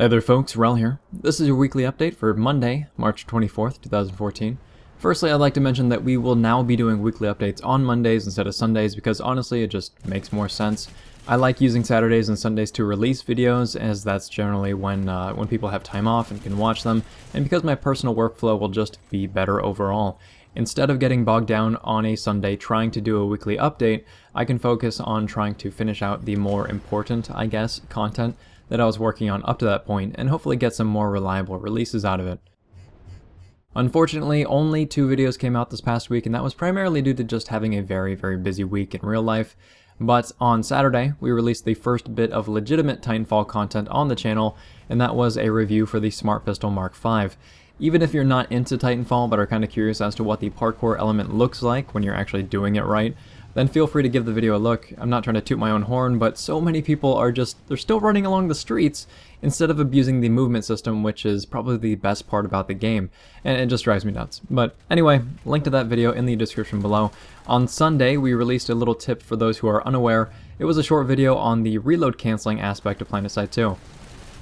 Hey there folks, Rel here. This is your weekly update for Monday, March 24th, 2014. Firstly, I'd like to mention that we will now be doing weekly updates on Mondays instead of Sundays because honestly it just makes more sense. I like using Saturdays and Sundays to release videos as that's generally when people have time off and can watch them, and because my personal workflow will just be better overall. Instead of getting bogged down on a Sunday trying to do a weekly update, I can focus on trying to finish out the more important, I guess, content that I was working on up to that point, and hopefully get some more reliable releases out of it. Unfortunately, only 2 videos came out this past week, and that was primarily due to just having a very busy week in real life. But on Saturday, we released the first bit of legitimate Titanfall content on the channel, and that was a review for the Smart Pistol Mark V. Even if you're not into Titanfall but are kind of curious as to what the parkour element looks like when you're actually doing it right, then feel free to give the video a look. I'm not trying to toot my own horn, but so many people are they're still running along the streets instead of abusing the movement system, which is probably the best part about the game, and it just drives me nuts. But anyway, link to that video in the description below. On Sunday, we released a little tip for those who are unaware. It was a short video on the reload canceling aspect of PlanetSide 2.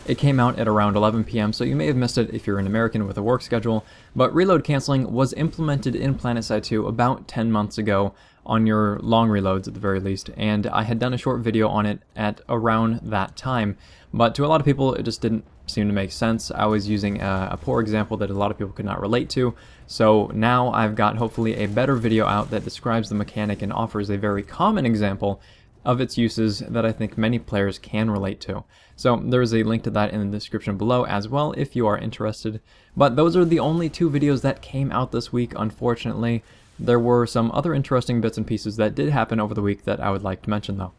It came out at around 11 p.m, so you may have missed it if you're an American with a work schedule, but reload canceling was implemented in PlanetSide 2 about 10 months ago on your long reloads at the very least, and I had done a short video on it at around that time, but to a lot of people it just didn't seem to make sense. I was using a poor example that a lot of people could not relate to, so now I've got hopefully a better video out that describes the mechanic and offers a very common example of its uses that I think many players can relate to. So there is a link to that in the description below as well if you are interested. But those are the only 2 videos that came out this week, unfortunately. There were some other interesting bits and pieces that did happen over the week that I would like to mention though.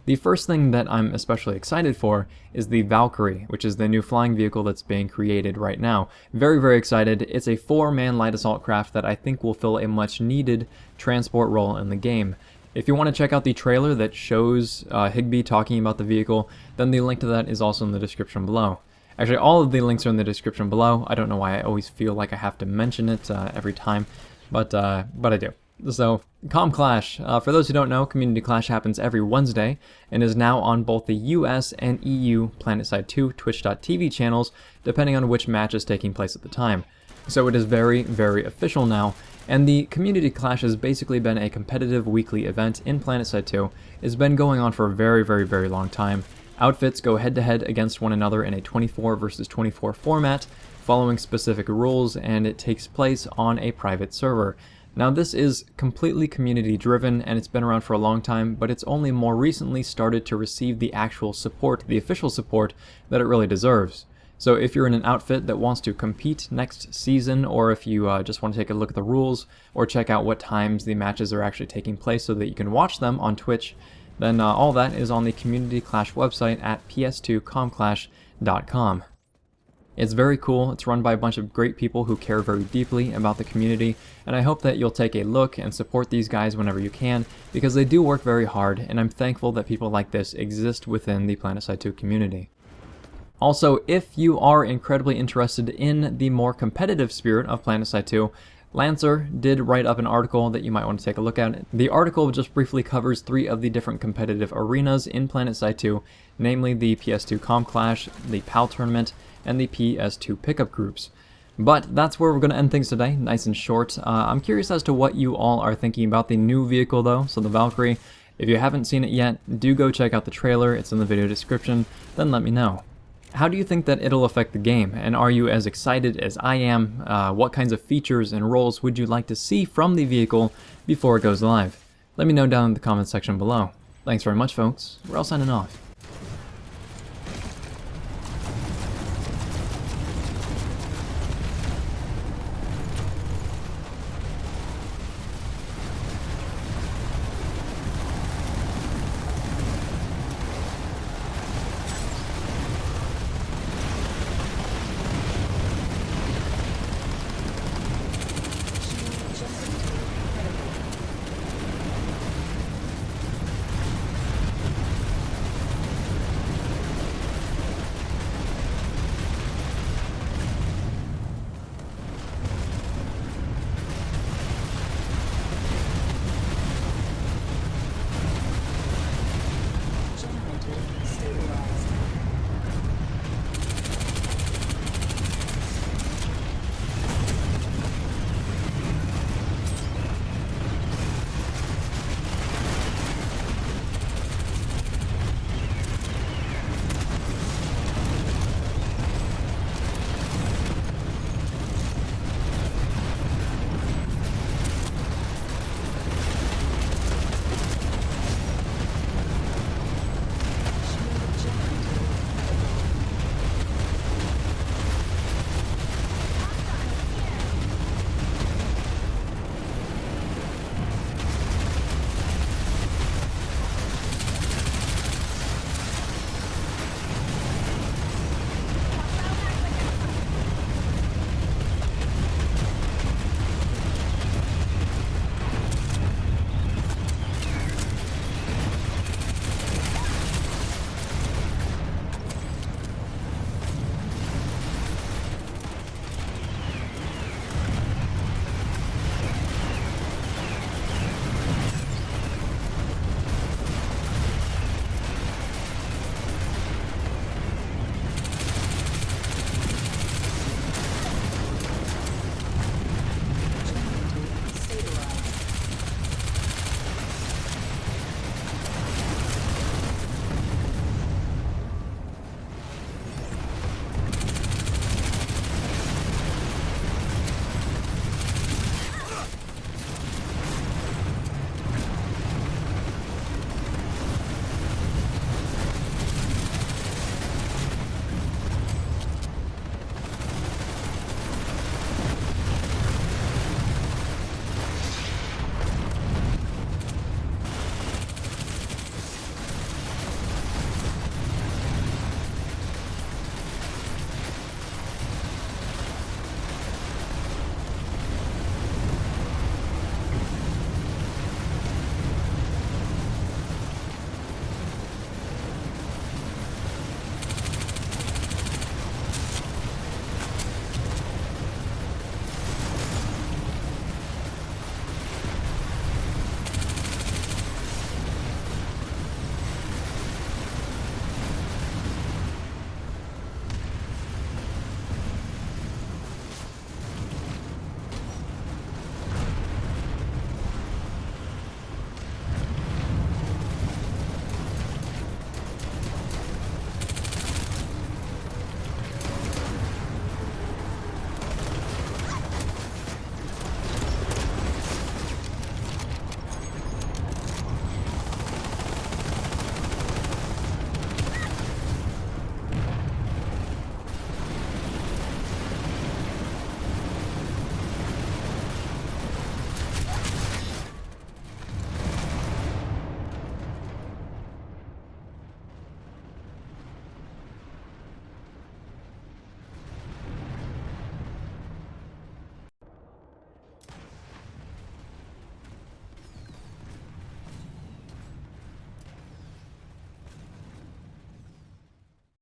The first thing that I'm especially excited for is the Valkyrie, which is the new flying vehicle that's being created right now. Very excited. It's a 4-man light assault craft that I think will fill a much needed transport role in the game. If you want to check out the trailer that shows Higby talking about the vehicle, then the link to that is also in the description below. Actually, all of the links are in the description below. I don't know why I always feel like I have to mention it every time, but I do. So, Com Clash. For those who don't know, Community Clash happens every Wednesday and is now on both the US and EU PlanetSide 2 Twitch.tv channels, depending on which match is taking place at the time. So it is very official now, and the Community Clash has basically been a competitive weekly event in PlanetSide 2. It's been going on for a very long time. Outfits go head-to-head against one another in a 24 versus 24 format, following specific rules, and it takes place on a private server. Now this is completely community driven and it's been around for a long time, but it's only more recently started to receive the actual support, the official support, that it really deserves. So if you're in an outfit that wants to compete next season, or if you just want to take a look at the rules, or check out what times the matches are actually taking place so that you can watch them on Twitch, then all that is on the Community Clash website at ps2comclash.com. It's very cool. It's run by a bunch of great people who care very deeply about the community, and I hope that you'll take a look and support these guys whenever you can, because they do work very hard, and I'm thankful that people like this exist within the PlanetSide 2 community. Also, if you are incredibly interested in the more competitive spirit of PlanetSide 2, Lancer did write up an article that you might want to take a look at. The article just briefly covers 3 of the different competitive arenas in PlanetSide 2, namely the PS2 Com Clash, the PAL Tournament, and the PS2 Pickup Groups. But that's where we're going to end things today, nice and short. I'm curious as to what you all are thinking about the new vehicle though, so the Valkyrie. If you haven't seen it yet, do go check out the trailer, it's in the video description, then let me know. How do you think that it'll affect the game, and are you as excited as I am? What kinds of features and roles would you like to see from the vehicle before it goes live? Let me know down in the comments section below. Thanks very much folks, we're all signing off.